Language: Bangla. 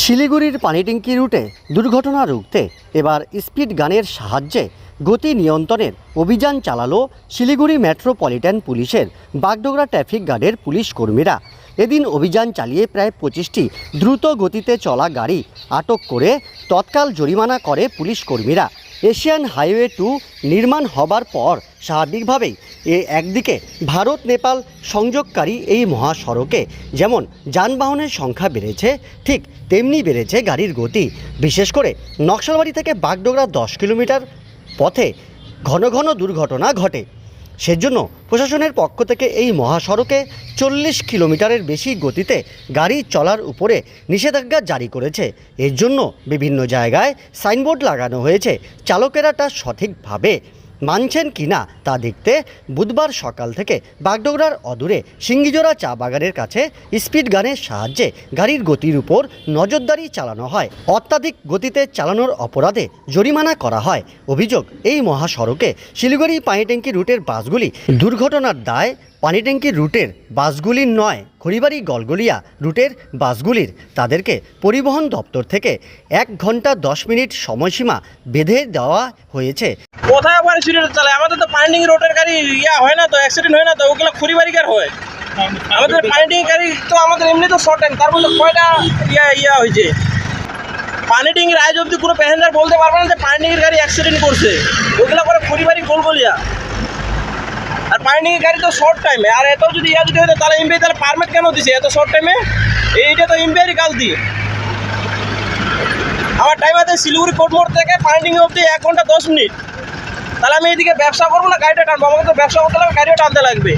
শিলিগুড়ির পানিট্যাঙ্কি রুটে দুর্ঘটনা রুখতে এবার স্পিড গানের সাহায্যে গতি নিয়ন্ত্রণের অভিযান চালালো শিলিগুড়ি মেট্রোপলিটন পুলিশের বাগডোগরা ট্রাফিক গার্ডের পুলিশ কর্মীরা। এদিন অভিযান চালিয়ে প্রায় 25টি দ্রুত গতিতে চলা গাড়ি আটক করে তৎকাল জরিমানা করে পুলিশ কর্মীরা। এশিয়ান হাইওয়ে 2 নির্মাণ হবার পর স্বাভাবিকভাবেই একদিকে ভারত নেপাল সংযোগকারী এই মহাসড়কে যেমন যানবাহনের সংখ্যা বেড়েছে, ঠিক তেমনি বেড়েছে গাড়ির গতি। বিশেষ করে নকশালবাড়ি থেকে বাগডোগরা 10 কিলোমিটার পথে ঘন ঘন দুর্ঘটনা ঘটে। সেজন্য প্রশাসনের পক্ষ থেকে এই মহাসড়কে 40 কিলোমিটারের বেশি গতিতে গাড়ি চলার উপরে নিষেধাজ্ঞা জারি করেছে। এর জন্য বিভিন্ন জায়গায় সাইনবোর্ড লাগানো হয়েছে। চালকেরা তা সঠিকভাবে মানছেন কিনা তা দেখতে বুধবার সকাল থেকে বাগডোগরার অদূরে সিঙ্গিজোড়া চা বাগানের কাছে স্পিড গানের সাহায্যে গাড়ির গতির উপর নজরদারি চালানো হয়। অত্যাধিক গতিতে চালানোর অপরাধে জরিমানা করা হয়। অভিযোগ, এই মহাসড়কে শিলিগুড়ি পানিট্যাঙ্কি রুটের বাসগুলি দুর্ঘটনার দায় পানিট্যাঙ্কি রুটের বাসগুলির নয়, খড়িবাড়ি গলগলিয়া রুটের বাসগুলির। তাদেরকে পরিবহন দপ্তর থেকে 1 ঘন্টা 10 মিনিট সময়সীমা বেঁধে দেওয়া হয়েছে। কোথায় আবার সিরিয়াল চালায়? আমাদের তো পানিট্যাঙ্কি রোডের গাড়ি হয় না তো, অ্যাক্সিডেন্ট হয় না তো, ওগুলো খড়িবাড়িকার হয়। আমাদের পানিট্যাঙ্কি গাড়ি তো আমাদের এমনি তো শর্ট টাইম, তার মধ্যে কয়টা হয়েছে। পানিট্যাঙ্কির আজ অব্দি কোনো প্যাসেঞ্জার বলতে পারবে না যে পানিট্যাঙ্কির গাড়ি অ্যাক্সিডেন্ট করছে। ওগুলো করে খড়িবাড়ি গলগলিয়া। আর পানিট্যাঙ্কির গাড়ি তো শর্ট টাইমে, আর এত যদি যদি হতো তাহলে এমবি তাহলে পারমিট কেন দিছে এত শর্ট টাইমে? এইটা তো এমবিআরই গালতি। আমার টাইম আছে শিলিগুড়ি কোর্ট মোড় থেকে পানিট্যাঙ্কি অব্দি 1 ঘন্টা 10 মিনিট। তাহলে আমি এদিকে ব্যবসা করবো না গাড়িটা টানবো? আমাকে তো ব্যবসা করতে লাগবে, গাড়িও টানতে লাগবে।